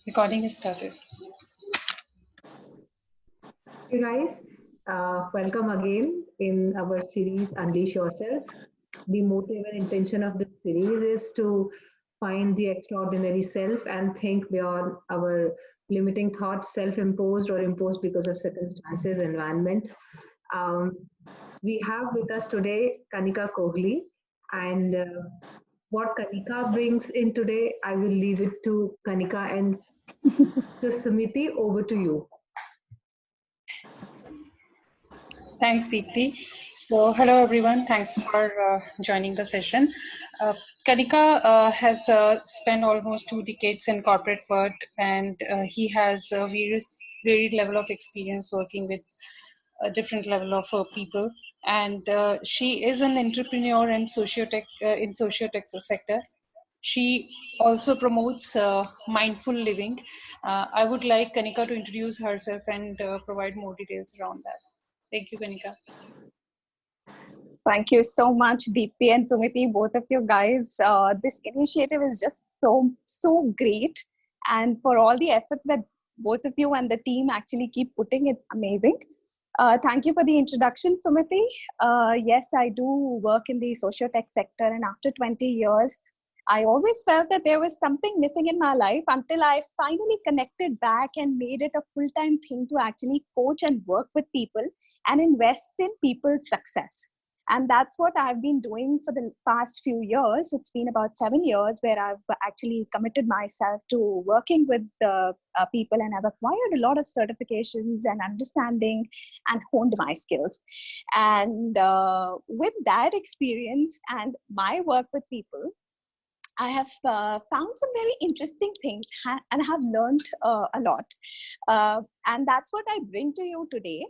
Recording is started. Hey guys, welcome again in our series Unleash Yourself. The motive and intention of this series is to find the extraordinary self and think beyond our limiting thoughts, self imposed or imposed because of circumstances, environment. Um, we have with us today Kanika Kohli, and what Kanika brings in today, I will leave it to Kanika and Samiti. Over to you. Thanks, Deepti. So, hello everyone. Thanks for joining the session. Kanika has spent almost 2 decades in corporate world, and he has varied level of experience working with a different level of people. And she is an entrepreneur in sociotech sector. She also promotes mindful living. I would like Kanika to introduce herself and provide more details around that. Thank you, Kanika. Thank you so much, Deepti and Sumiti, both of you guys. This initiative is just so great. And for all the efforts that both of you and the team actually keep putting, it's amazing. Thank you for the introduction, Sumiti. Yes, I do work in the socio-tech sector, and after 20 years, I always felt that there was something missing in my life until I finally connected back and made it a full-time thing to actually coach and work with people and invest in people's success. And that's what I've been doing for the past few years. It's been about 7 years where I've actually committed myself to working with people, and I've acquired a lot of certifications and understanding and honed my skills. And with that experience and my work with people, I have found some very interesting things and have learned a lot. And that's what I bring to you today.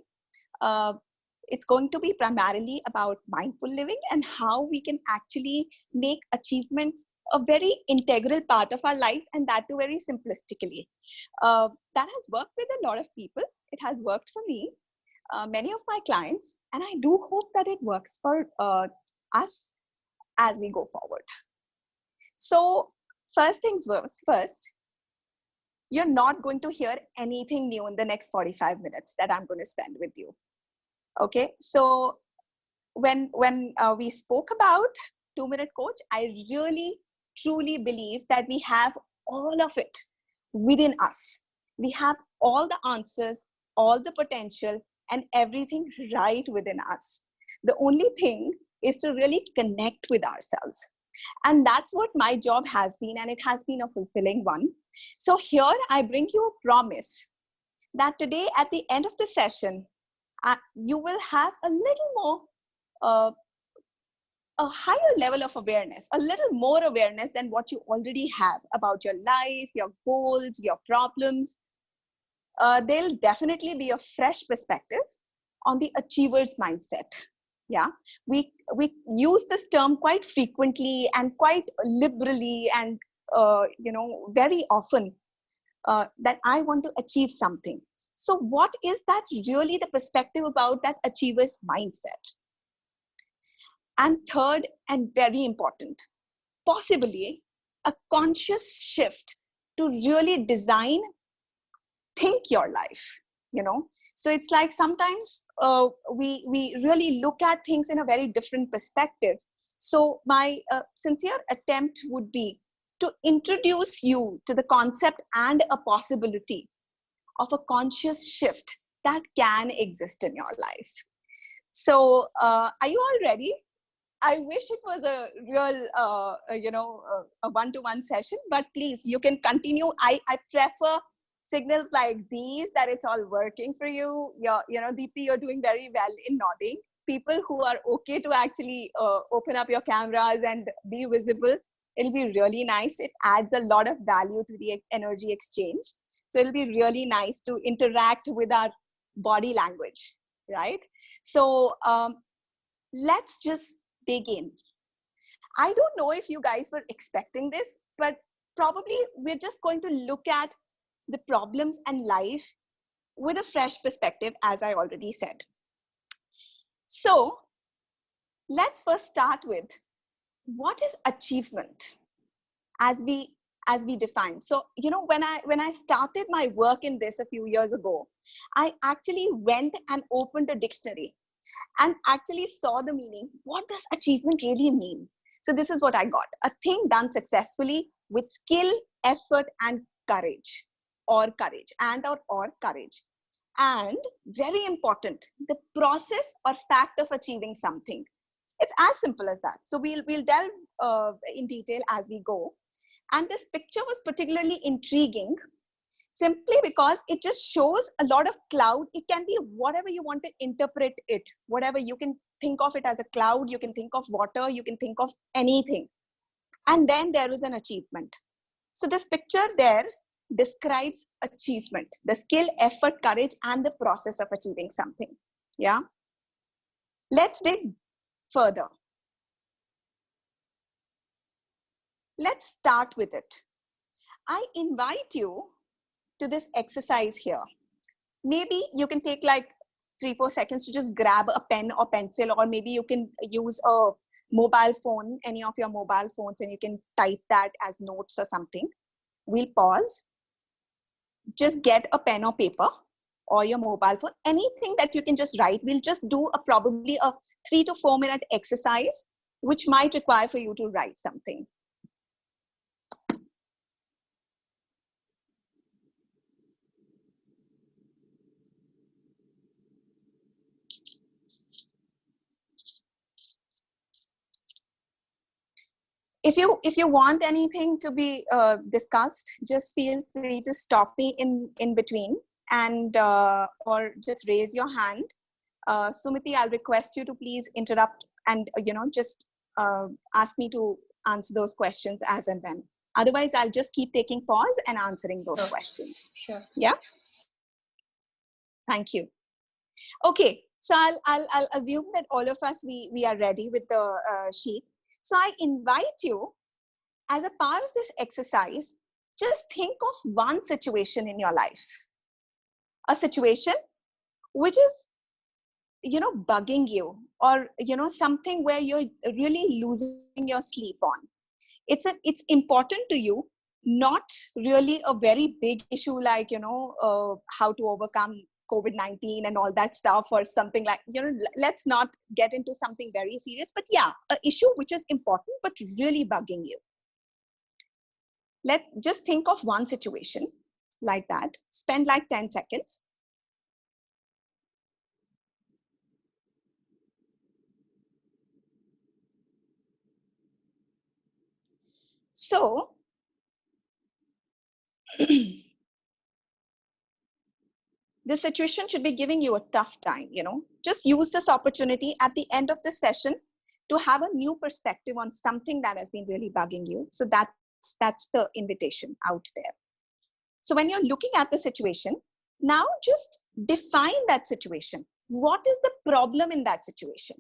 It's going to be primarily about mindful living and how we can actually make achievements a very integral part of our life, and that too very simplistically. That has worked with a lot of people. It has worked for me, many of my clients, and I do hope that it works for us as we go forward. So first things first, you're not going to hear anything new in the next 45 minutes that I'm going to spend with you. Okay, so when we spoke about 2-minute coach, I really truly believe that we have all of it within us. We have all the answers, all the potential, and everything right within us. The only thing is to really connect with ourselves. And that's what my job has been, and it has been a fulfilling one. So here I bring you a promise that today at the end of the session, you will have a little more, a higher level of awareness, a little more awareness than what you already have about your life, your goals, your problems. There'll definitely be a fresh perspective on the achiever's mindset. Yeah, we use this term quite frequently and quite liberally, and very often, that I want to achieve something. So what is that really the perspective about that achiever's mindset? And third, and very important, possibly a conscious shift to really design, think your life. So it's like sometimes we really look at things in a very different perspective. So my sincere attempt would be to introduce you to the concept and a possibility of a conscious shift that can exist in your life. So are you all ready? I wish it was a real, a one-to-one session, but please, you can continue. I prefer signals like these, that it's all working for you. Deepti, you're doing very well in nodding. People who are okay to actually open up your cameras and be visible, it'll be really nice. It adds a lot of value to the energy exchange. So it'll be really nice to interact with our body language, right? So let's just dig in. I don't know if you guys were expecting this, but probably we're just going to look at the problems and life with a fresh perspective, as I already said. So let's first start with what is achievement as we define. So when I started my work in this a few years ago, I actually went and opened a dictionary and actually saw the meaning. What does achievement really mean? So this is what I got: a thing done successfully with skill, effort, and courage, or courage, or courage. And very important, the process or fact of achieving something. It's as simple as that. So we'll delve in detail as we go. And this picture was particularly intriguing simply because it just shows a lot of cloud. It can be whatever you want to interpret it, whatever you can think of it as a cloud, you can think of water, you can think of anything. And then there is an achievement. So this picture there describes achievement, the skill, effort, courage, and the process of achieving something. Yeah. Let's dig further. Let's start with it. I invite you to this exercise here. Maybe you can take like 3-4 seconds to just grab a pen or pencil, or maybe you can use a mobile phone, any of your mobile phones, and you can type that as notes or something. We'll pause. Just get a pen or paper or your mobile phone, anything that you can just write. We'll just do probably a 3 to 4 minute exercise, which might require for you to write something. If you want anything to be discussed, just feel free to stop me in between, and or just raise your hand. Sumiti, I'll request you to please interrupt and just ask me to answer those questions as and when. Otherwise, I'll just keep taking pause and answering those questions. Sure. Yeah. Thank you. Okay, so I'll assume that all of us we are ready with the sheet. So I invite you, as a part of this exercise, just think of one situation in your life, a situation which is bugging you, or something where you're really losing your sleep on. It's important to you, not really a very big issue like how to overcome COVID-19 and all that stuff, or something like, let's not get into something very serious, but yeah, an issue which is important but really bugging you. Just think of one situation like that. Spend like 10 seconds. So this situation should be giving you a tough time. Just use this opportunity at the end of the session to have a new perspective on something that has been really bugging you. So that's the invitation out there. So when you're looking at the situation, now just define that situation. What is the problem in that situation?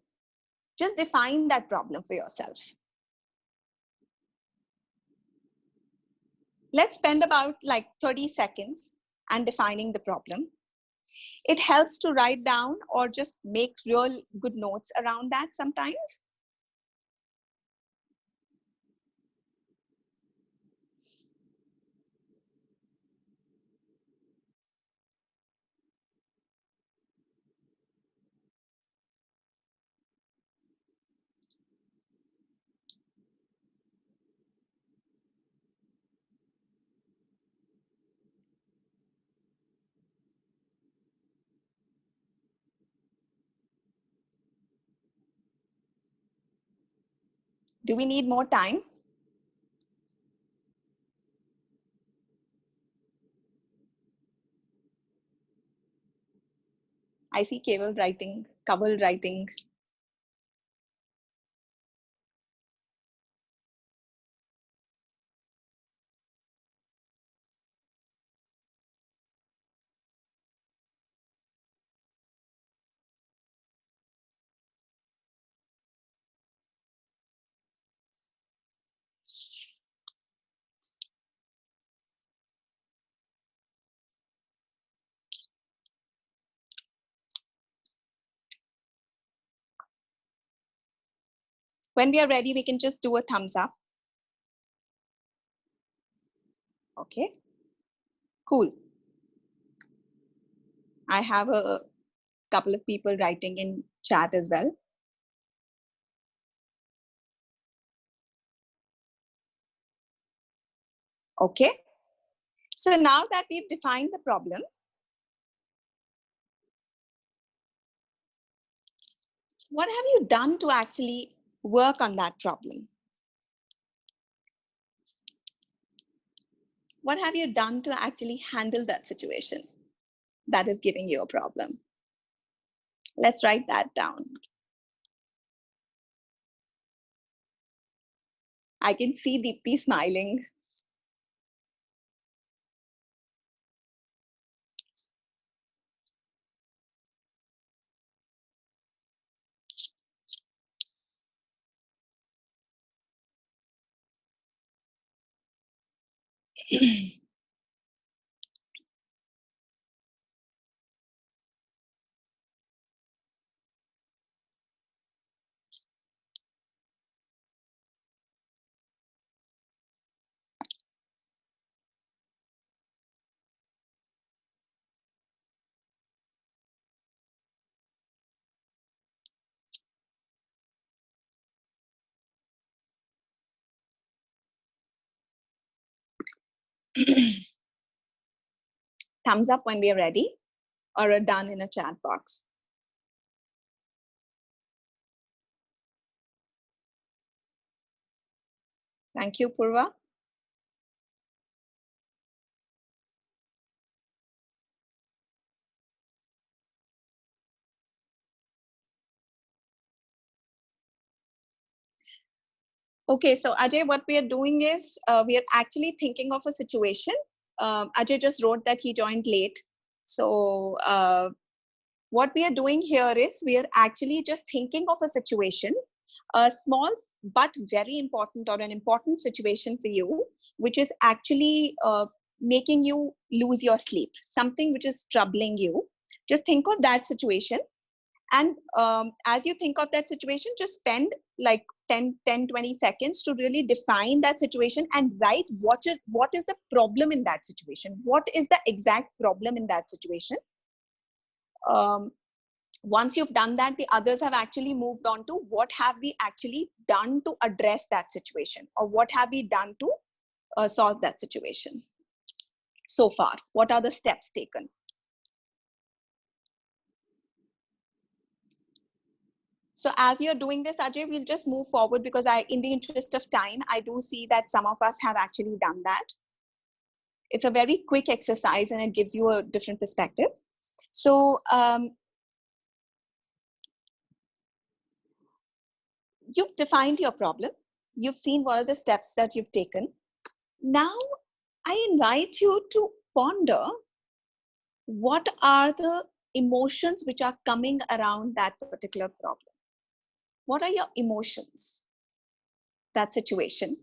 Just define that problem for yourself. Let's spend about like 30 seconds and defining the problem. It helps to write down or just make real good notes around that sometimes. Do we need more time? I see Keval writing, Kaval writing. When we are ready, we can just do a thumbs up. Okay, cool. I have a couple of people writing in chat as well. Okay, so now that we've defined the problem, what have you done to actually work on that problem? What have you done to actually handle that situation that is giving you a problem? Let's write that down. I can see Deepti smiling. Thumbs up when we are ready, or a done in a chat box. Thank you, Purva. Okay, so Ajay, what we are doing is we are actually thinking of a situation. Ajay just wrote that he joined late. So what we are doing here is we are actually just thinking of a situation, a small but very important or an important situation for you, which is actually making you lose your sleep, something which is troubling you. Just think of that situation. And as you think of that situation, just spend like 20 seconds to really define that situation and write what is the problem in that situation. What is the exact problem in that situation? Once you've done that, the others have actually moved on to what have we actually done to address that situation, or what have we done to solve that situation so far? What are the steps taken? So as you're doing this, Ajay, we'll just move forward because in the interest of time, I do see that some of us have actually done that. It's a very quick exercise and it gives you a different perspective. So you've defined your problem. You've seen what are the steps that you've taken. Now, I invite you to ponder what are the emotions which are coming around that particular problem. What are your emotions? That situation.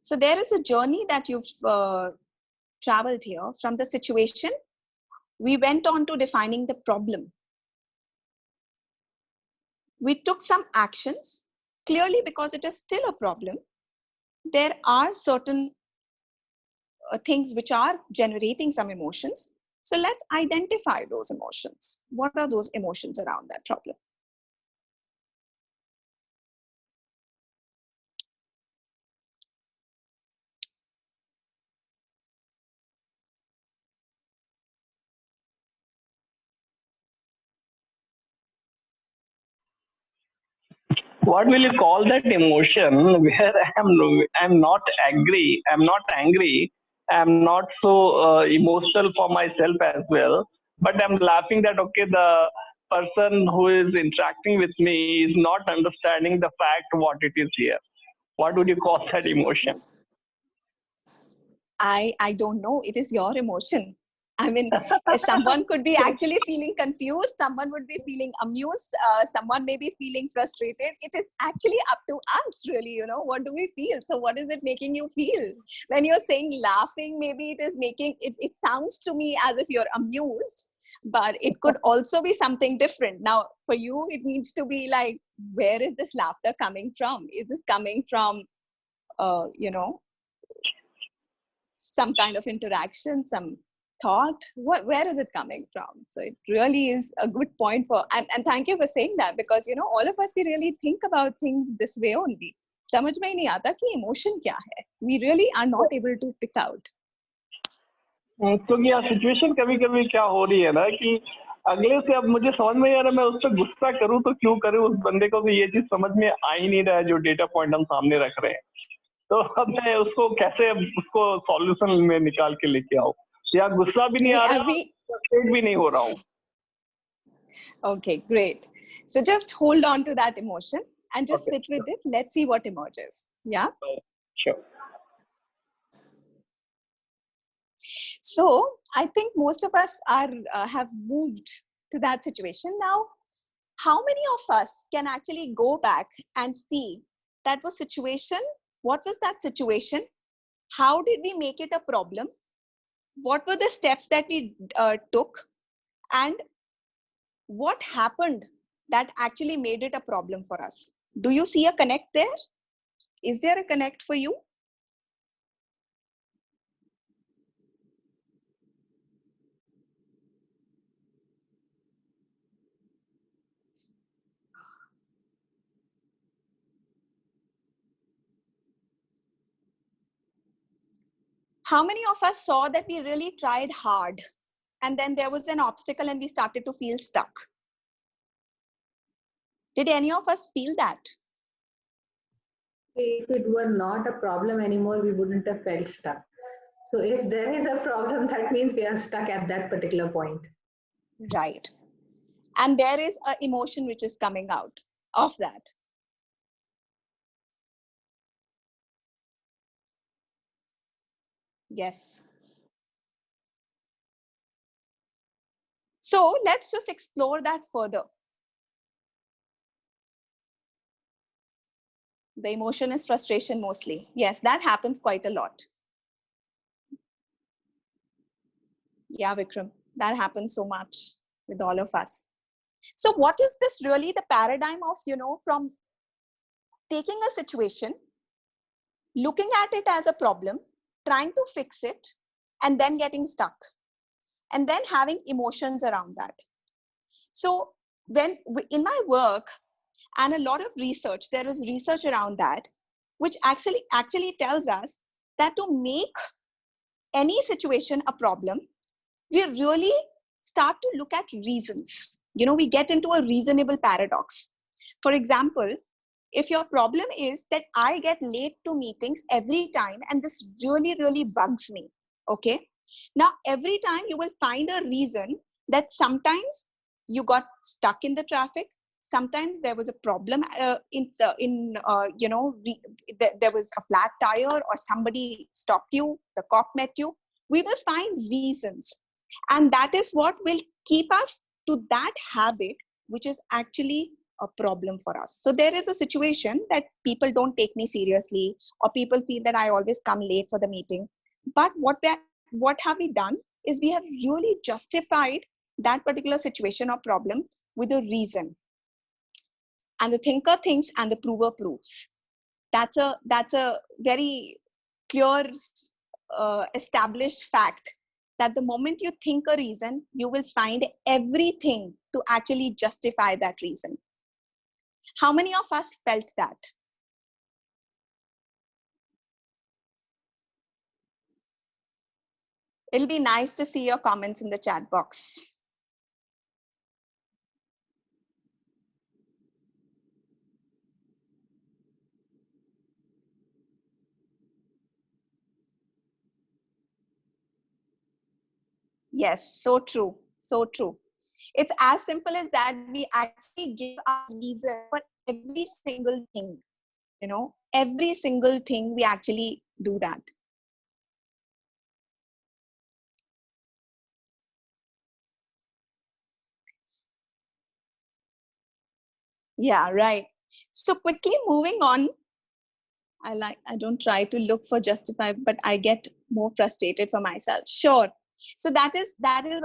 So there is a journey that you've traveled here from the situation. We went on to defining the problem. We took some actions, clearly because it is still a problem. There are certain things which are generating some emotions. So let's identify those emotions. What are those emotions around that problem? What will you call that emotion where I'm not angry, I'm not so emotional for myself as well, but I'm laughing that okay, the person who is interacting with me is not understanding the fact what it is here. What would you call that emotion? I don't know. It is your emotion. I mean, someone could be actually feeling confused, someone would be feeling amused, someone may be feeling frustrated. It is actually up to us, really, you know, what do we feel? So what is it making you feel? When you're saying laughing, maybe it is making, it sounds to me as if you're amused, but it could also be something different. Now, for you, it needs to be like, where is this laughter coming from? Is this coming from, you know, some kind of interaction, some thought? Where is it coming from? So it really is a good point for, and thank you for saying that, because, you know, all of us, we really think about things this way only. समझ में ही नहीं आता कि emotion क्या है. We really are not able to pick out. क्योंकि यार situation कभी कभी क्या हो रही है ना कि अगले से अब मुझे समझ में नहीं आ रहा, मैं उस पर गुस्सा करूं तो क्यों करूं, उस बंदे को भी ये चीज समझ में आ ही नहीं रहा है जो डेटा पॉइंट हम सामने रख रहे हैं, तो अब मैं उसको कैसे उसको सॉल्यूशन में निकाल के लेके आऊं, या गुस्सा भी नहीं आ रहा, फ्रस्ट्रेट भी नहीं हो रहा हूं. Okay, great. So just hold on to that emotion and just Okay, sit with it. Let's see what emerges. Yeah. Sure. So I think most of us are have moved to that situation. Now, how many of us can actually go back and see that was situation? What was that situation? How did we make it a problem? What were the steps that we took? And what happened that actually made it a problem for us? Do you see a connect there? Is there a connect for you? How many of us saw that we really tried hard and then there was an obstacle and we started to feel stuck? Did any of us feel that? If it were not a problem anymore, we wouldn't have felt stuck. So if there is a problem, that means we are stuck at that particular point. Right. And there is an emotion which is coming out of that. Yes. So let's just explore that further. The emotion is frustration mostly. Yes, that happens quite a lot. Yeah, Vikram, that happens so much with all of us. So what is this really the paradigm of, you know, from taking a situation, looking at it as a problem, trying to fix it, and then getting stuck, and then having emotions around that. So when in my work and a lot of research, there is research around that, which actually tells us that to make any situation a problem, we really start to look at reasons. You know, we get into a reasonable paradox. For example, if your problem is that I get late to meetings every time and this really, really bugs me, okay? Now, every time you will find a reason that sometimes you got stuck in the traffic, sometimes there was a problem you know, there was a flat tire or somebody stopped you, the cop met you. We will find reasons. And that is what will keep us to that habit, which is actually a problem for us. So there is a situation that people don't take me seriously, or people feel that I always come late for the meeting. But what have we done is we have really justified that particular situation or problem with a reason. And the thinker thinks and the prover proves. That's a very clear established fact that the moment you think a reason, you will find everything to actually justify that reason. How many of us felt that? It'll be nice to see your comments in the chat box. Yes, so true. So true. It's as simple as that. We actually give a reason for every single thing. You know, every single thing we actually do that. Yeah, right. So quickly moving on, I don't try to look for justify, but I get more frustrated for myself. Sure. So that is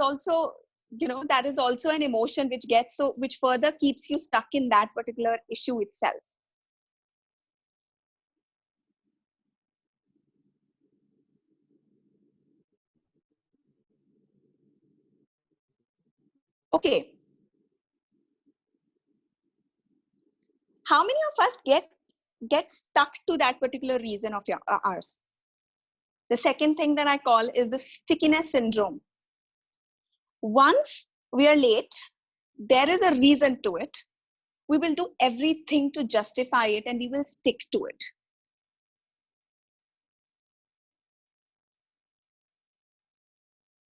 also, that is also an emotion which further keeps you stuck in that particular issue itself. Okay. How many of us get stuck to that particular reason of ours? The second thing that I call is the stickiness syndrome. Once we are late, there is a reason to it. We will do everything to justify it and we will stick to it.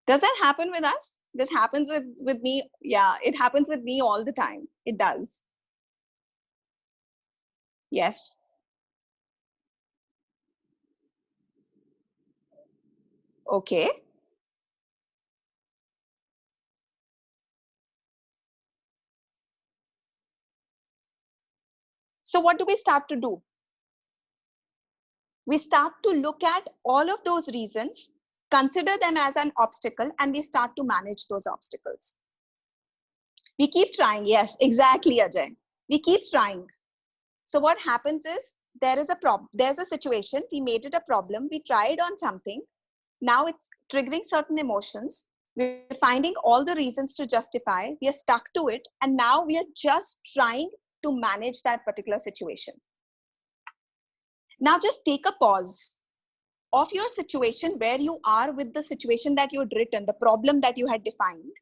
Does that happen with us? This happens with me. Yeah, it happens with me all the time. It does. Yes. Okay. So what do we start to do? We start to look at all of those reasons, consider them as an obstacle, and we start to manage those obstacles. We keep trying. Yes, exactly, Ajay. We keep trying. So what happens is there is a problem. There's a situation. We made it a problem. We tried on something. Now it's triggering certain emotions. We're finding all the reasons to justify. We are stuck to it. And now we are just trying to manage that particular situation. Now just take a pause of your situation, where you are with the situation that you had written, the problem that you had defined.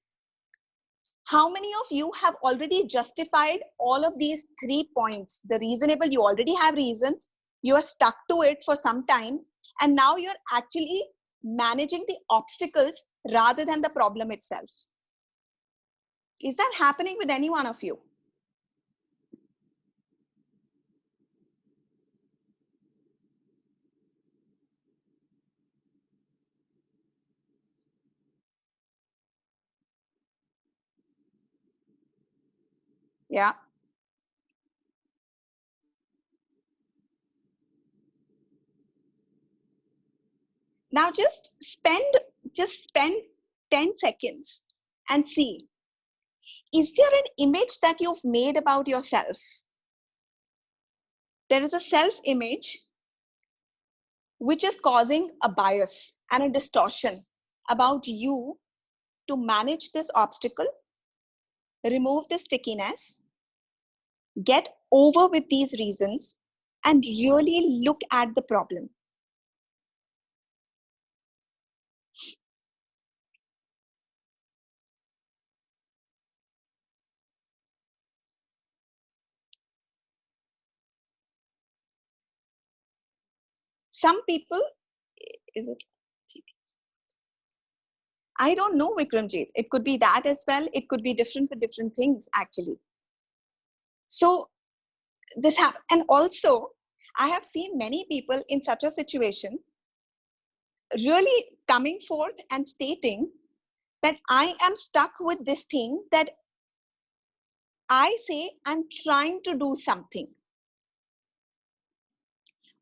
How many of you have already justified all of these 3 points? The reasonable, you already have reasons, you are stuck to it for some time, and now you're actually managing the obstacles rather than the problem itself. Is that happening with any one of you? Yeah. Now just spend 10 seconds and see, is there an image that you've made about yourself? There is a self-image which is causing a bias and a distortion about you to manage this obstacle, remove the stickiness, get over with these reasons, and really look at the problem. Some people, is it? I don't know, Vikramjit. It could be that as well. It could be different for different things, actually. So this happens. And also, I have seen many people in such a situation really coming forth and stating that I am stuck with this thing that I say I'm trying to do something.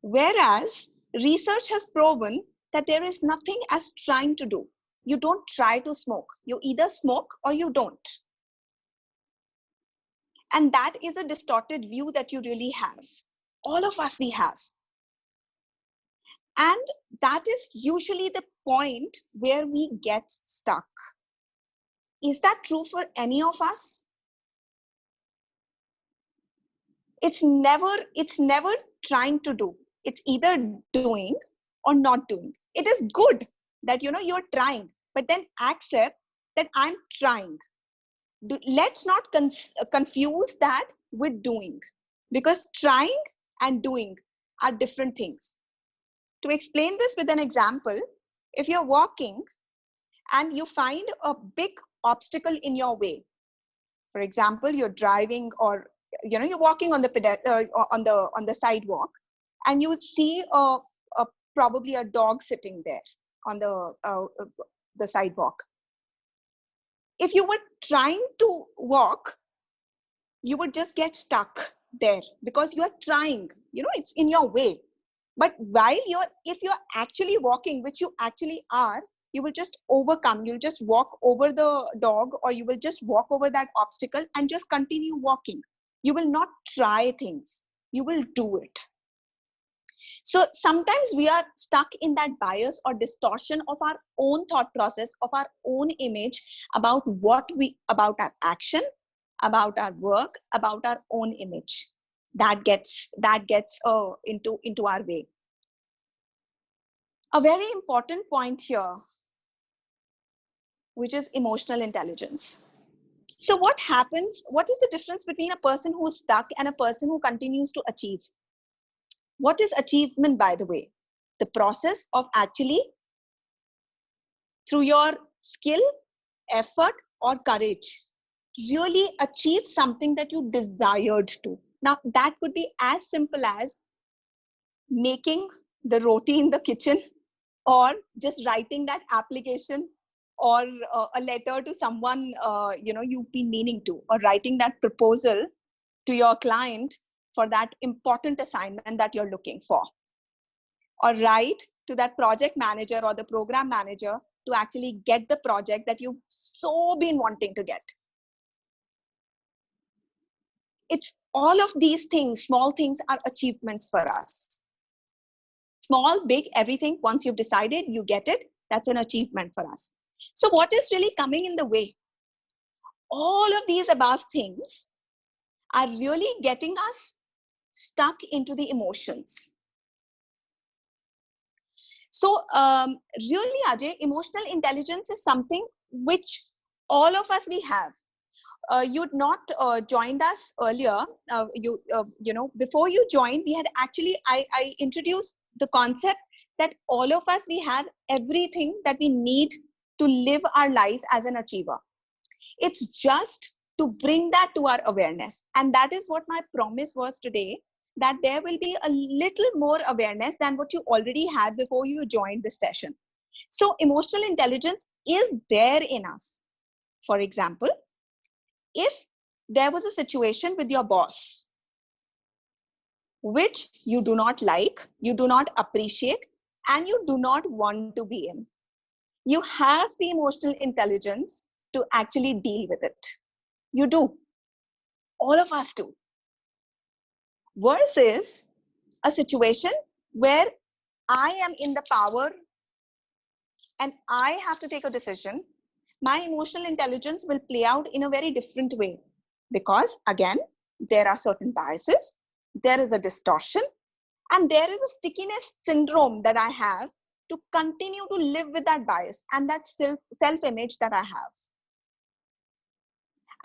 Whereas research has proven that there is nothing as trying to do. You don't try to smoke. You either smoke or you don't. And that is a distorted view that you really have. All of us, we have. And that is usually the point where we get stuck. Is that true for any of us? It's never trying to do. It's either doing or not doing. It is good that you're trying, but then accept that I'm trying. Let's not confuse that with doing, because trying and doing are different things. To explain this with an example, if you're walking and you find a big obstacle in your way, for example, you're driving, or you're walking on the sidewalk, and you see probably a dog sitting there on the sidewalk. If you were trying to walk, you would just get stuck there because you are trying, it's in your way. But if you're actually walking, which you actually are, you will just overcome. You'll just walk over the dog, or you will just walk over that obstacle and just continue walking. You will not try things. You will do it. So sometimes we are stuck in that bias or distortion of our own thought process, of our own image about about our action, about our work, about our own image. That gets into our way. A very important point here, which is emotional intelligence. So what happens? What is the difference between a person who is stuck and a person who continues to achieve? What is achievement, by the way? The process of actually, through your skill, effort, or courage, really achieve something that you desired to. Now, that could be as simple as making the roti in the kitchen, or just writing that application, or a letter to someone you've been meaning to, or writing that proposal to your client for that important assignment that you're looking for, or write to that project manager or the program manager to actually get the project that you've so been wanting to get. It's all of these things, small things, are achievements for us. Small, big, everything, once you've decided, you get it, that's an achievement for us. So what is really coming in the way? All of these above things are really getting us stuck into the emotions. So really, Ajay, emotional intelligence is something which all of us we have. You'd not joined us earlier. Before you joined, we had actually, I introduced the concept that all of us, we have everything that we need to live our life as an achiever. It's just to bring that to our awareness. And that is what my promise was today, that there will be a little more awareness than what you already had before you joined this session. So emotional intelligence is there in us. For example, if there was a situation with your boss, which you do not like, you do not appreciate, and you do not want to be in, you have the emotional intelligence to actually deal with it. You do. All of us do. Versus a situation where I am in the power and I have to take a decision, my emotional intelligence will play out in a very different way. Because again, there are certain biases, there is a distortion, and there is a stickiness syndrome that I have to continue to live with that bias and that self-image that I have.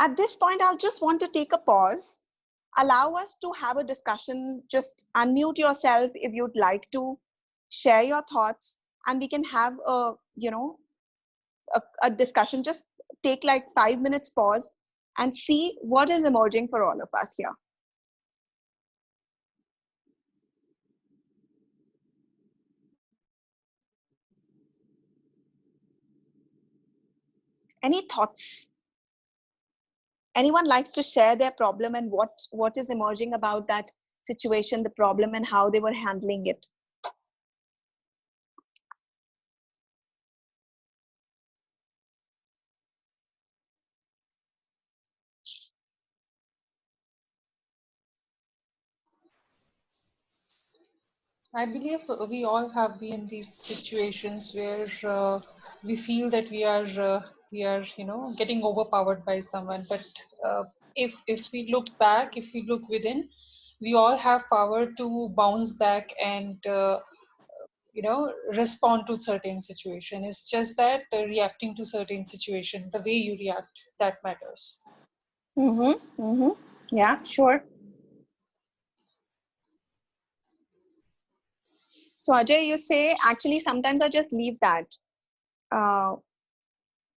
At this point, I'll just want to take a pause, allow us to have a discussion. Just unmute yourself if you'd like to share your thoughts, and we can have a discussion. Just take like 5 minutes pause and see what is emerging for all of us here. Any thoughts? Anyone likes to share their problem and what is emerging about that situation, the problem, and how they were handling it? I believe we all have been in these situations where we feel that we are getting overpowered by someone. But if we look back, if we look within, we all have power to bounce back and respond to certain situation. It's just that reacting to certain situation, the way you react, that matters. Yeah, sure. So Ajay, you say actually sometimes I just leave that.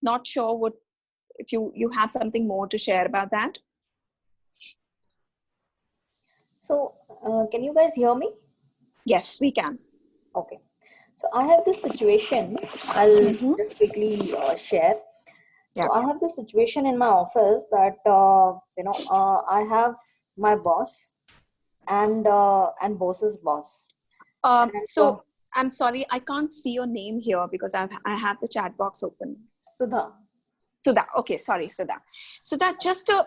Not sure if you have something more to share about that. So can you guys hear me? Yes, we can. Okay. So I have this situation. I'll just quickly share. So I have this situation in my office that I have my boss and boss's boss. And, So I'm sorry, I can't see your name here because I have the chat box open. Sudha. Sudha, okay, sorry, Sudha. Sudha, just in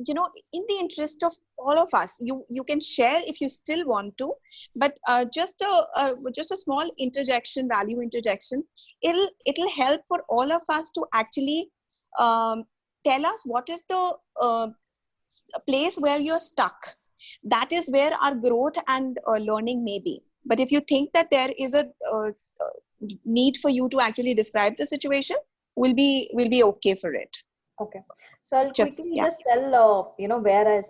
the interest of all of us, you can share if you still want to, but just a small interjection, value interjection. It'll help for all of us to actually tell us what is the place where you're stuck. That is where our growth and learning may be. But if you think that there is a need for you to actually describe the situation, we'll be okay for it. Okay, so I'll quickly just tell where I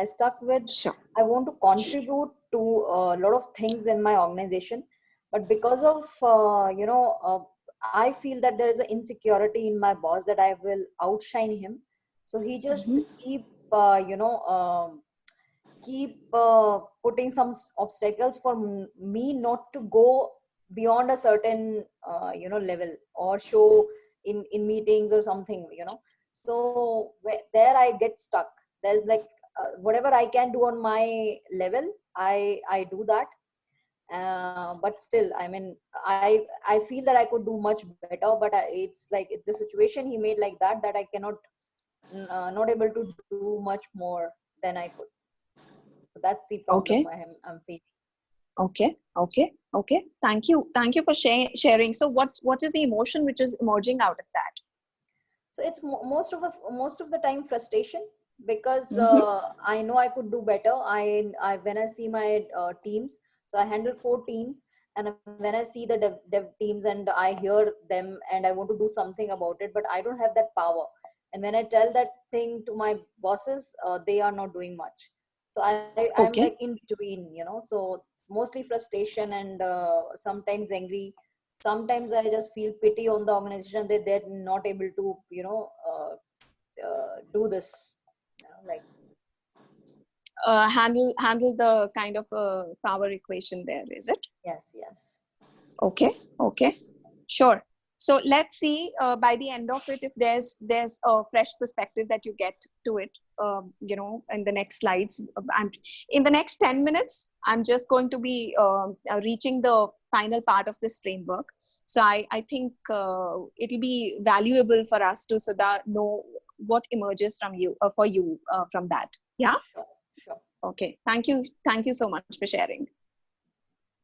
stuck with. Sure. I want to contribute to a lot of things in my organization, but because of I feel that there is an insecurity in my boss that I will outshine him, so he just keep putting some obstacles for me not to go beyond a certain level or show in meetings or something, so there I get stuck. There's like whatever I can do on my level, I do that, but still, I mean, I feel that I could do much better, but it's like it's the situation he made like that I cannot not able to do much more than I could. So that's the problem I'm facing. Okay. Thank you for sharing. So what is the emotion which is emerging out of that? So it's most of the time frustration, because I know I could do better. I when I see my teams, so I handle 4 teams, and when I see the dev teams and I hear them and I want to do something about it, but I don't have that power. And when I tell that thing to my bosses, they are not doing much. So I'm like in between, so mostly frustration and sometimes angry. Sometimes I just feel pity on the organization that they're not able to do this, like handle the kind of power equation there, is it? Yes. Okay, sure. So let's see by the end of it if there's a fresh perspective that you get to it, in the next slides. In the next 10 minutes, I'm just going to be reaching the final part of this framework. So I think it'll be valuable for us to know what emerges from you for you from that. Yeah. Sure. Okay. Thank you so much for sharing.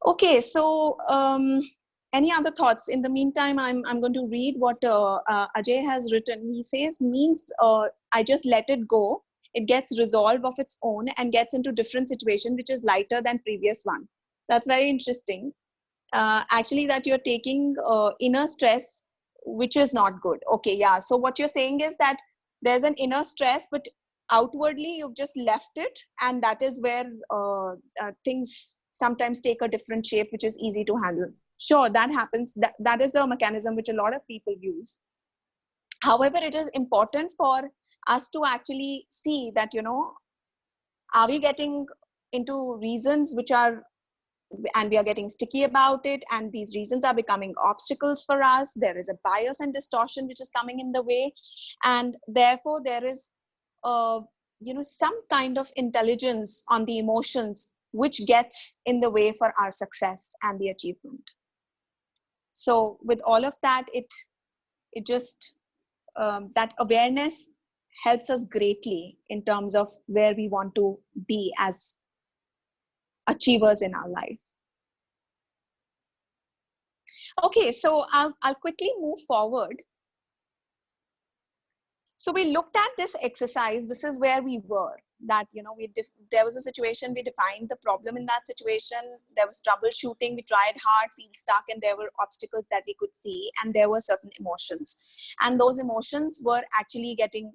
Okay, so any other thoughts? In the meantime, I'm going to read what Ajay has written. He says, means I just let it go. It gets resolved of its own and gets into different situation, which is lighter than previous one. That's very interesting. Actually, that you're taking inner stress, which is not good. Okay, yeah. So what you're saying is that there's an inner stress, but outwardly you've just left it, and that is where things sometimes take a different shape, which is easy to handle. Sure, that happens. That is a mechanism which a lot of people use. However, it is important for us to actually see that, are we getting into reasons which are, and we are getting sticky about it, and these reasons are becoming obstacles for us. There is a bias and distortion which is coming in the way, and therefore there is some kind of intelligence on the emotions which gets in the way for our success and the achievement. So with all of that, it just that awareness helps us greatly in terms of where we want to be as achievers in our life. Okay, so I'll quickly move forward. So we looked at this exercise. This is where we were. That, there was a situation, we defined the problem in that situation. There was troubleshooting, we tried hard, feel stuck, and there were obstacles that we could see, and there were certain emotions. And those emotions were actually getting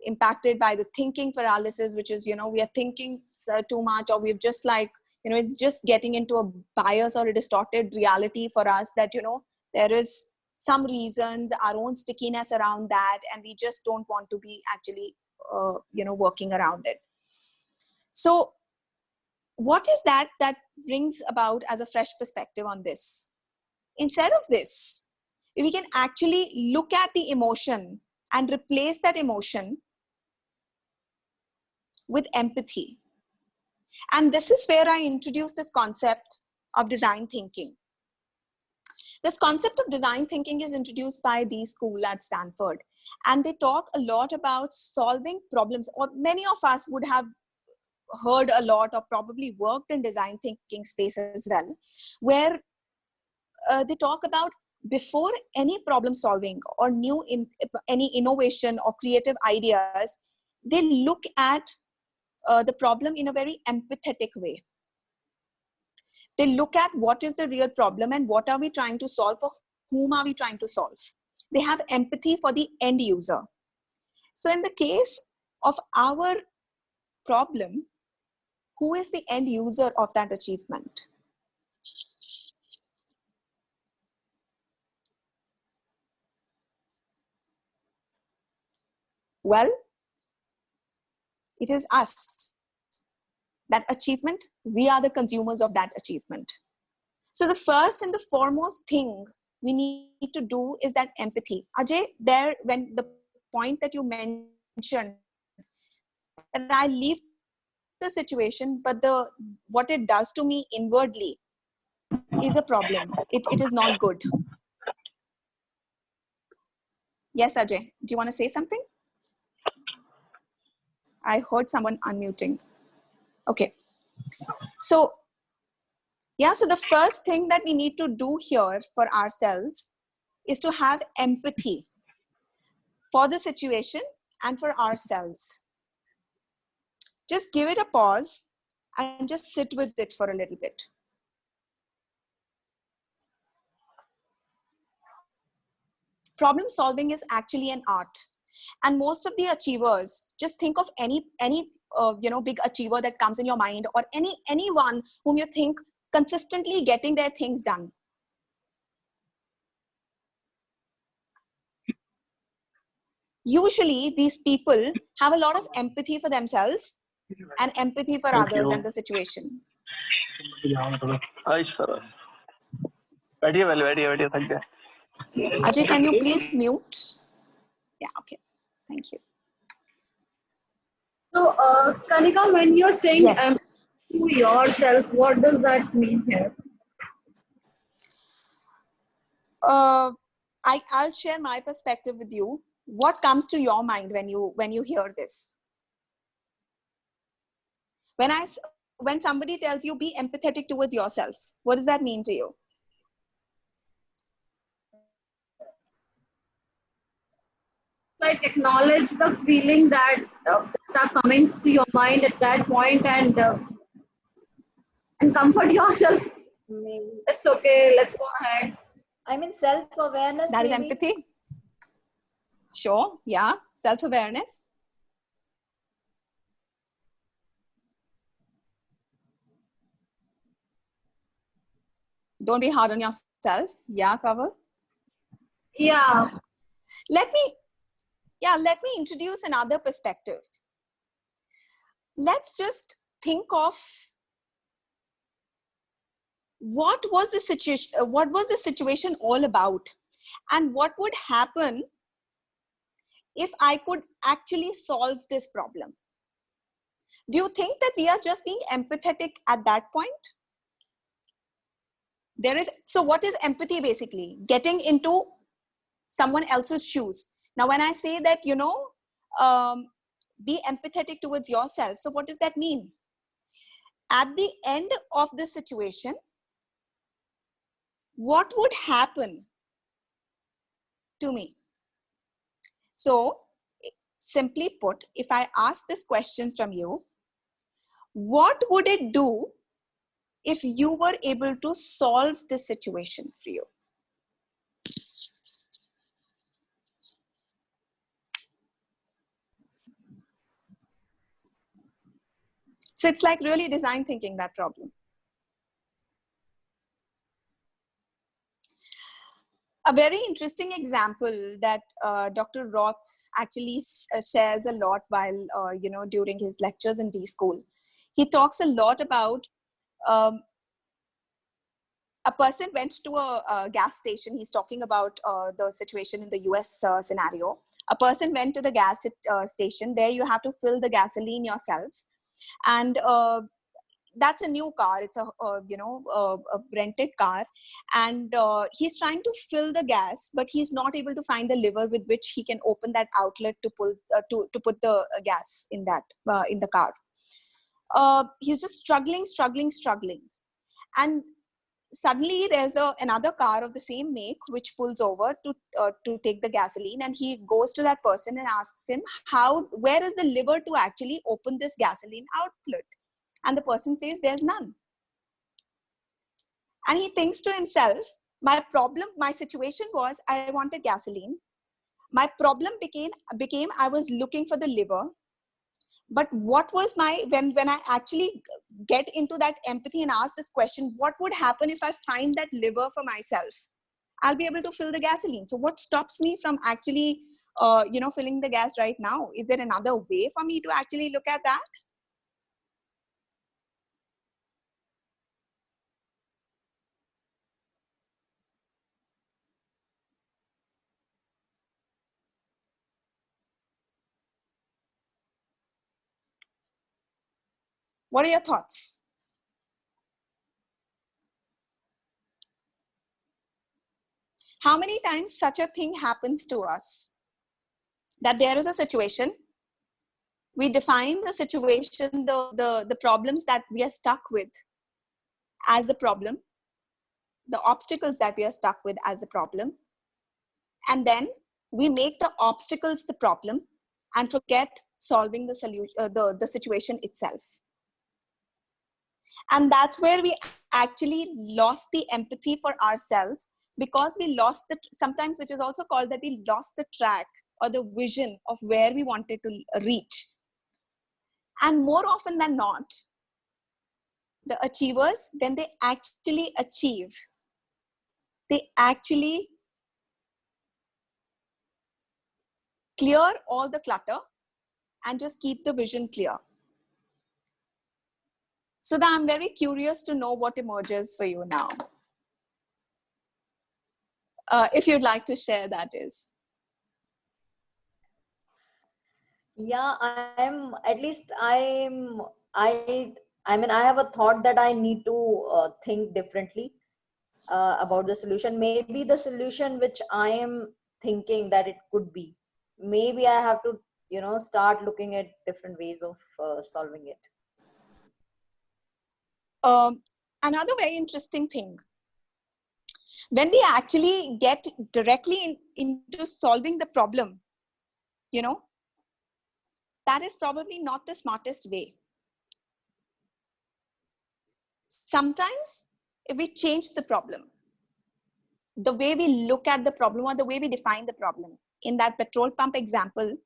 impacted by the thinking paralysis, which is, we are thinking too much, or we've just it's just getting into a bias or a distorted reality for us that, there is some reasons, our own stickiness around that, and we just don't want to be actually, working around it. So what is that brings about as a fresh perspective on this? Instead of this, if we can actually look at the emotion and replace that emotion with empathy. And this is where I introduce this concept of design thinking. This concept of design thinking is introduced by D School at Stanford. And they talk a lot about solving problems, or many of us would have heard a lot or probably worked in design thinking space as well, where they talk about before any problem solving or any innovation or creative ideas, they look at the problem in a very empathetic way. They look at what is the real problem and what are we trying to solve, for whom are we trying to solve. They have empathy for the end user. So in the case of our problem, who is the end user of that achievement? Well, it is us. That achievement, we are the consumers of that achievement. So the first and the foremost thing we need to do is that empathy. Ajay, there, when the point that you mentioned, that I leave the situation, but what it does to me inwardly is a problem. It is not good. Yes, Ajay, do you want to say something? I heard someone unmuting. Okay. So, yeah, so the first thing that we need to do here for ourselves is to have empathy for the situation and for ourselves. Just give it a pause and just sit with it for a little bit. Problem solving is actually an art. And most of the achievers, just think of any big achiever that comes in your mind, or anyone whom you think consistently getting their things done. Usually these people have a lot of empathy for themselves and empathy for others and the situation. Ajay, can you please mute? Yeah, okay. Thank you. So, Kanika, when you're saying Yes. to yourself, what does that mean here? I'll share my perspective with you. What comes to your mind when you hear this? When somebody tells you be empathetic towards yourself, what does that mean to you? Like acknowledge the feeling that are coming to your mind at that point, and comfort yourself. Maybe. It's okay. Let's go ahead. I mean, self-awareness. That is maybe. empathy. Sure. Yeah. Self-awareness. Don't be hard on yourself. Yeah, Kaval. Yeah. Let me introduce another perspective. Let's just think of what was the situation all about, and what would happen if I could actually solve this problem. Do you think that we are just being empathetic at that point? So what is empathy basically? Getting into someone else's shoes. Now, when I say that, be empathetic towards yourself, so what does that mean? At the end of the situation, what would happen to me? So, simply put, if I ask this question from you, what would it do if you were able to solve this situation for you? So it's like really design thinking that problem. A very interesting example that Dr. Roth actually shares a lot while, during his lectures in D School. He talks a lot about a person went to a gas station. He's talking about the situation in the US scenario. A person went to the gas station. There you have to fill the gasoline yourselves. And that's a new car. It's a rented car, and he's trying to fill the gas, but he's not able to find the lever with which he can open that outlet to pull to put the gas in that in the car. He's just struggling, and suddenly there's another car of the same make which pulls over to take the gasoline, and he goes to that person and asks him, where is the lever to actually open this gasoline outlet? And the person says, there's none. And he thinks to himself, my situation was I wanted gasoline. My problem became I was looking for the lever. But what was when I actually get into that empathy and ask this question, what would happen if I find that lever for myself? I'll be able to fill the gasoline. So what stops me from actually, filling the gas right now? Is there another way for me to actually look at that? What are your thoughts? How many times such a thing happens to us? That there is a situation, we define the situation, the problems that we are stuck with as the problem, the obstacles that we are stuck with as the problem, and then we make the obstacles the problem and forget solving the solution, the situation itself. And that's where we actually lost the empathy for ourselves, because we lost sometimes, which is also called that we lost the track or the vision of where we wanted to reach. And more often than not, the achievers, when they actually achieve, they actually clear all the clutter and just keep the vision clear. So that I'm very curious to know what emerges for you now. If you'd like to share, that is. Yeah, I mean, I have a thought that I need to think differently about the solution. Maybe the solution which I am thinking that it could be, maybe I have to, start looking at different ways of solving it. Another very interesting thing, when we actually get directly into solving the problem, that is probably not the smartest way. Sometimes if we change the problem, the way we look at the problem or the way we define the problem, in that petrol pump example,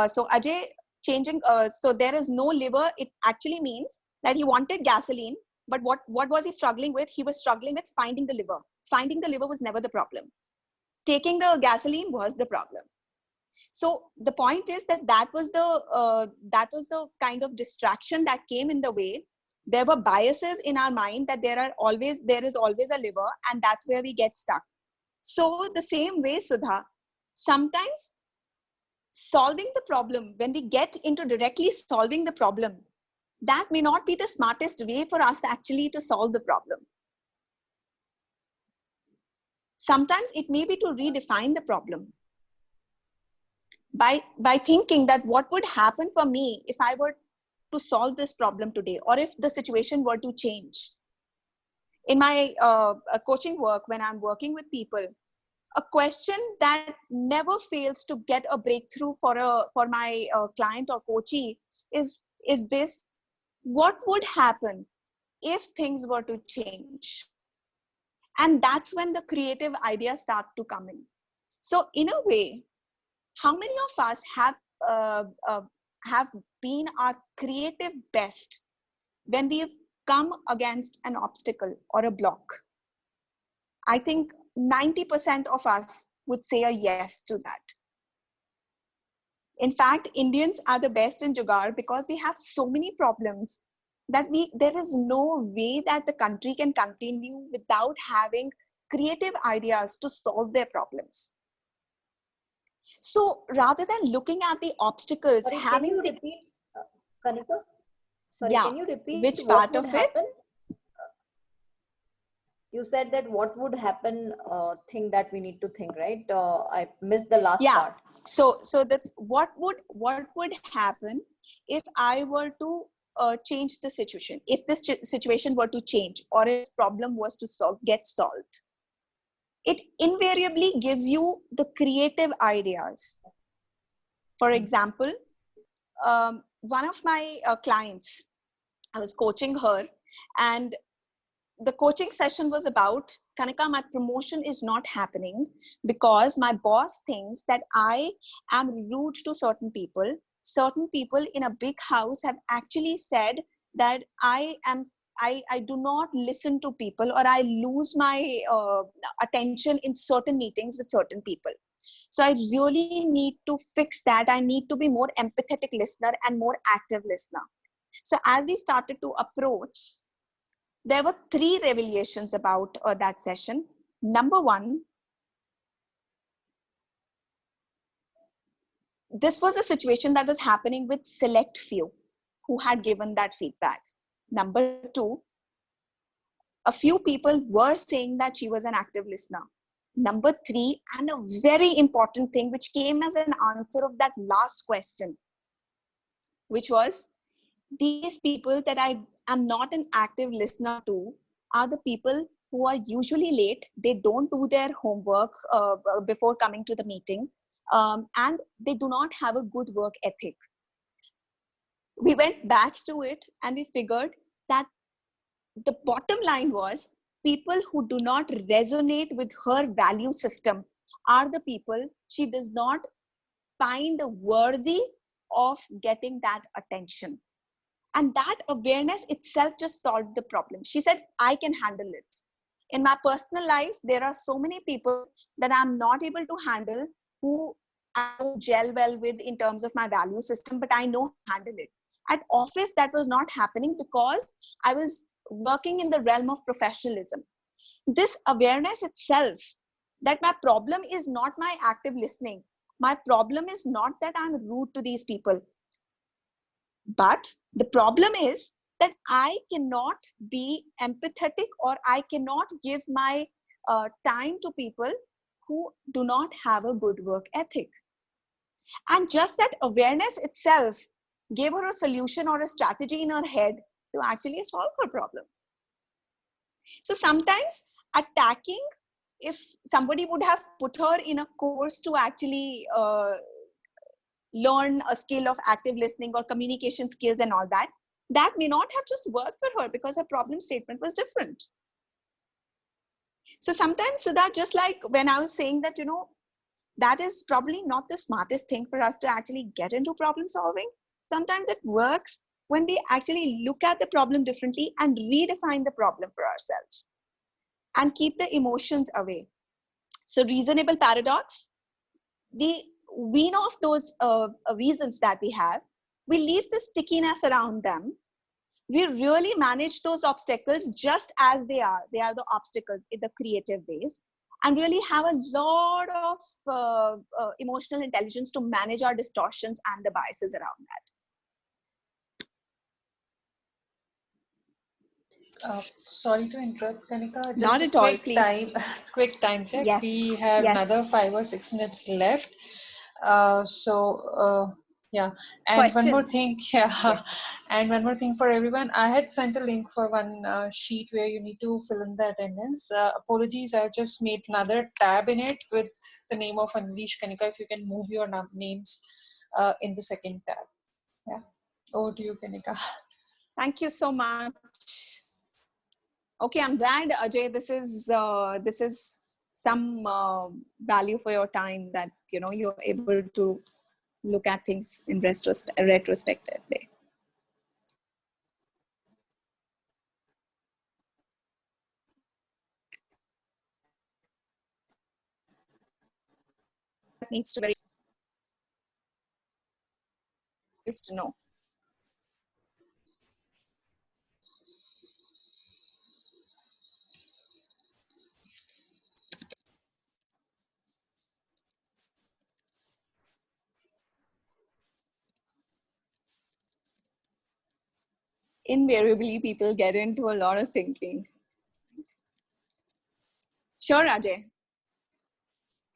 so Ajay changing, so there is no lever, it actually means that he wanted gasoline, but what was he struggling with? He was struggling with finding the lever. Finding the lever was never the problem. Taking the gasoline was the problem. So the point is that was the kind of distraction that came in the way. There were biases in our mind that there is always a lever, and that's where we get stuck. So the same way, Sudha, sometimes solving the problem, when we get into directly solving the problem, that may not be the smartest way for us actually to solve the problem. Sometimes it may be to redefine the problem by thinking that what would happen for me if I were to solve this problem today, or if the situation were to change. In my coaching work, when I'm working with people, a question that never fails to get a breakthrough for my client or coachee is this: what would happen if things were to change? And that's when the creative ideas start to come in. So in a way, how many of us have been our creative best when we've come against an obstacle or a block? I think 90% of us would say a yes to that. In fact, Indians are the best in Jugaad because we have so many problems. that there is no way that the country can continue without having creative ideas to solve their problems. So rather than looking at the obstacles, Sorry, can having you the repeat, Kanika? Sorry, yeah, can you repeat which what part would of it? happen? You said that what would happen, thing that we need to think, right? I missed the last Yeah. part. So that what would happen if I were to change the situation, if this situation were to change, or if this problem was to get solved? It invariably gives you the creative ideas. For example, one of my clients, I was coaching her, and the coaching session was about, Kanika, my promotion is not happening because my boss thinks that I am rude to certain people. Certain people in a big house have actually said that I do not listen to people, or I lose my attention in certain meetings with certain people. So I really need to fix that. I need to be more empathetic listener and more active listener. So as we started to approach, there were 3 revelations about that session. Number one, this was a situation that was happening with select few who had given that feedback. Number two, a few people were saying that she was an active listener. Number three, and a very important thing which came as an answer of that last question, which was, these people that I am not an active listener to are the people who are usually late. They don't do their homework before coming to the meeting, and they do not have a good work ethic. We went back to it and we figured that the bottom line was, people who do not resonate with her value system are the people she does not find worthy of getting that attention. And that awareness itself just solved the problem. She said, I can handle it. In my personal life, there are so many people that I'm not able to handle, who I don't gel well with in terms of my value system, but I know how to handle it. At office, that was not happening because I was working in the realm of professionalism. This awareness itself, that my problem is not my active listening. My problem is not that I'm rude to these people. But the problem is that I cannot be empathetic, or I cannot give my time to people who do not have a good work ethic. And just that awareness itself gave her a solution or a strategy in her head to actually solve her problem. So sometimes attacking, if somebody would have put her in a course to actually learn a skill of active listening or communication skills and all that, that may not have just worked for her because her problem statement was different. So sometimes, Siddharth, just like when I was saying that, that is probably not the smartest thing for us to actually get into problem solving. Sometimes it works when we actually look at the problem differently and redefine the problem for ourselves and keep the emotions away. So reasonable paradox, we wean off those reasons that we have, we leave the stickiness around them, we really manage those obstacles just as they are the obstacles in the creative ways, and really have a lot of emotional intelligence to manage our distortions and the biases around that. Sorry to interrupt, Kanika. Just Not a at all, quick please. time, quick time check. Yes. We have another 5 or 6 minutes left. Yeah, and one more thing, yeah, and one more thing for everyone. I had sent a link for one sheet where you need to fill in the attendance. Apologies, I just made another tab in it with the name of Unleash Kanika. If you can move your names in the second tab. Yeah, over to you, Kanika. Thank you so much. Okay, I'm glad, Ajay. This is some value for your time, that you're able to look at things in retrospective way. Needs to to know. invariably people get into a lot of thinking. Sure, Ajay.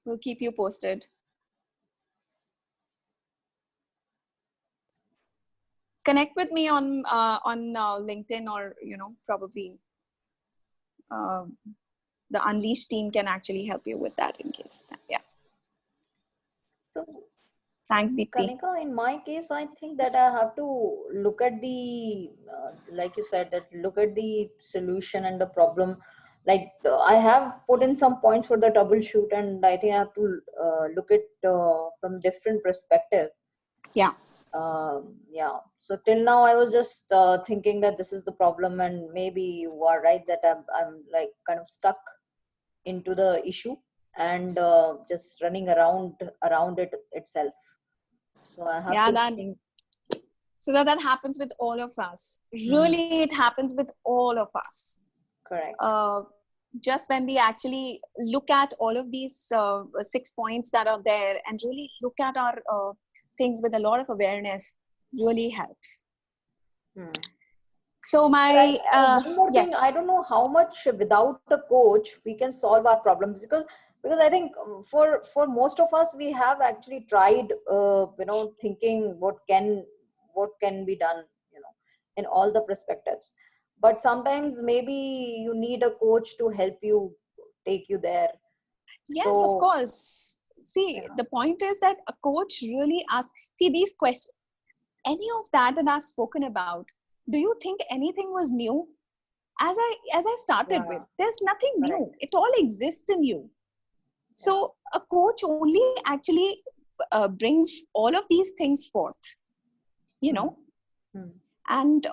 We'll keep you posted. Connect with me on LinkedIn, or probably the Unleashed team can actually help you with that in case. Yeah. So, Thanks, Deepti. Kanika, in my case, I think that I have to look at the, like you said, that look at the solution and the problem. Like I have put in some points for the troubleshoot, and I think I have to look at from different perspective. Yeah. Yeah. So till now, I was just thinking that this is the problem, and maybe you are right that I'm like kind of stuck into the issue and just running around it itself. So I have to think. So that happens with all of us. Really, it happens with all of us. Correct. Just when we actually look at all of these 6 points that are there and really look at our things with a lot of awareness, really helps. So my one more thing, I don't know how much without a coach we can solve our problems, because I think for most of us, we have actually tried thinking what can be done in all the perspectives, but sometimes maybe you need a coach to help you take you there. Yes, of course. See, the point is that a coach really asks, see, these questions, any of that I've spoken about, do you think anything was new? As I started with, there's nothing new. It all exists in you. So a coach only actually brings all of these things forth, and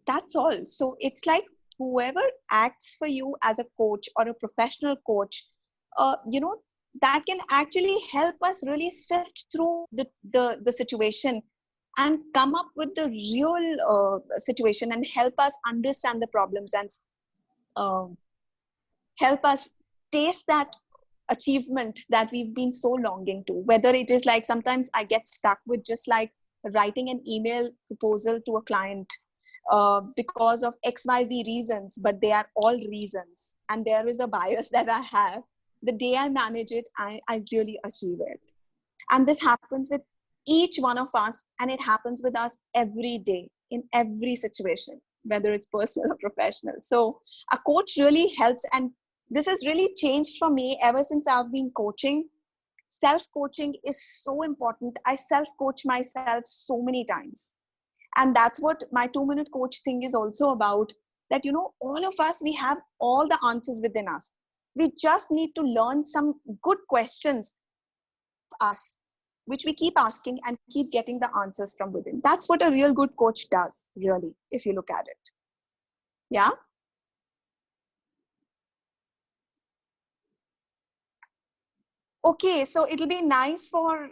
that's all. So it's like whoever acts for you as a coach or a professional coach, that can actually help us really sift through the situation and come up with the real situation and help us understand the problems and help us taste that achievement that we've been so longing to. Whether it is like, sometimes I get stuck with just like writing an email proposal to a client because of XYZ reasons, but they are all reasons. And there is a bias that I have. The day I manage it, I really achieve it. And this happens with each one of us, and it happens with us every day in every situation, whether it's personal or professional. So a coach really helps, and this has really changed for me ever since I've been coaching. Self-coaching is so important. I self-coach myself so many times. And that's what my 2-minute coach thing is also about, that, all of us, we have all the answers within us. We just need to learn some good questions of us, which we keep asking and keep getting the answers from within. That's what a real good coach does, really, if you look at it. Yeah? Okay, so it'll be nice for,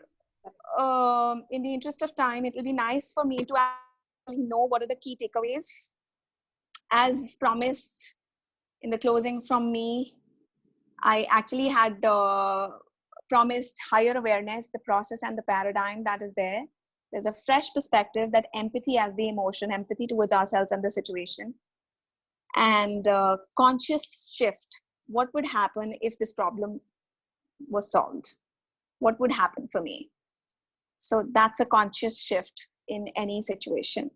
in the interest of time, it'll be nice for me to actually know what are the key takeaways. As promised in the closing from me, I actually had promised higher awareness, the process and the paradigm that is there. There's a fresh perspective, that empathy as the emotion, empathy towards ourselves and the situation. And conscious shift. What would happen if this problem was solved? What would happen for me? So that's a conscious shift in any situation.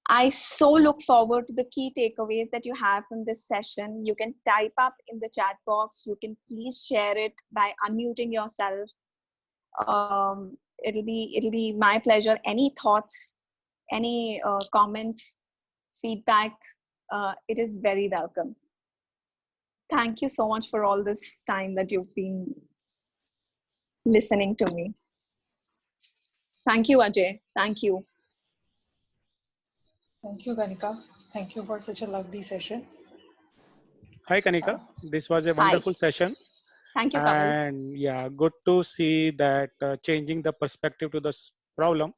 I so look forward to the key takeaways that you have from this session. You can type up in the chat box. You can please share it by unmuting yourself. It'll be my pleasure. Any thoughts, any comments, feedback, it is very welcome. Thank you so much for all this time that you've been listening to me. Thank you, Ajay. Thank you. Thank you, Kanika. Thank you for such a lovely session. Hi, Kanika. This was a wonderful session. Thank you, Kamal. And yeah, good to see that changing the perspective to the problem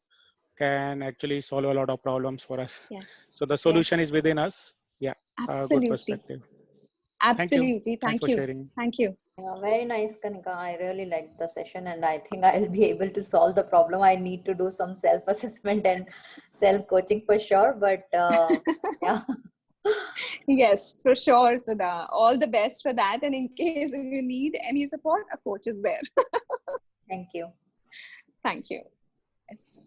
can actually solve a lot of problems for us. Yes. So the solution is within us. Yeah. Absolutely. Good perspective. Absolutely. Thanks for sharing. Thank you. Yeah, very nice, Kanika. I really liked the session, and I think I'll be able to solve the problem. I need to do some self-assessment and self-coaching for sure. But yeah, Yes, for sure, Sudha. All the best for that. And in case if you need any support, a coach is there. thank you. Thank you. Yes.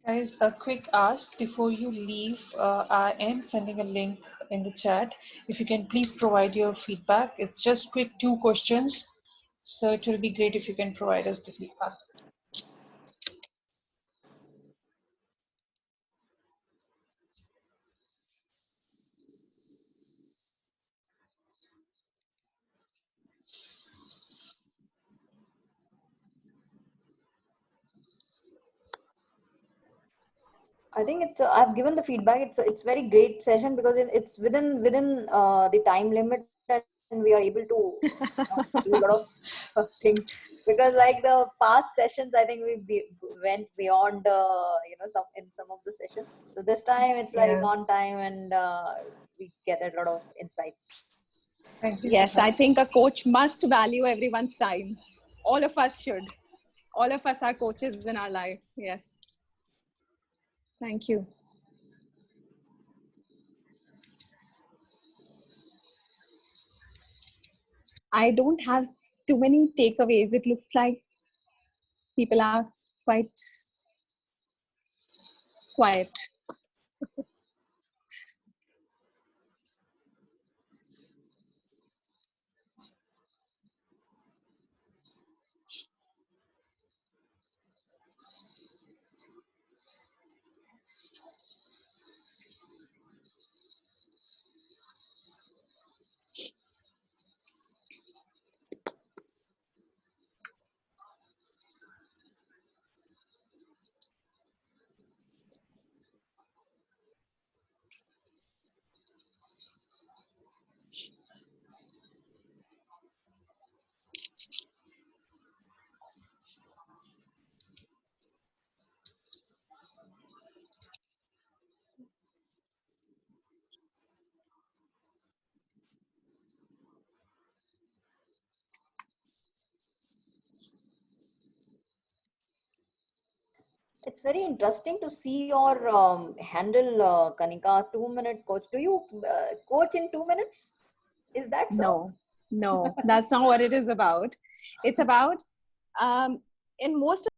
Guys, a quick ask before you leave. I am sending a link in the chat. If you can please provide your feedback. It's just quick 2 questions. So it will be great if you can provide us the feedback. I think it's. I've given the feedback. It's very great session because it's within the time limit, and we are able to do a lot of things. Because like the past sessions, I think went beyond some of the sessions. So this time it's like Yeah. on time, and we gathered a lot of insights. Thank you, Yes, Sudha. I think a coach must value everyone's time. All of us should. All of us are coaches in our life. Yes. Thank you. I don't have too many takeaways. It looks like people are quite quiet. It's very interesting to see your handle, Kanika. 2 minute coach. Do you coach in 2 minutes? Is that so? No, no, that's not what it is about. It's about, in most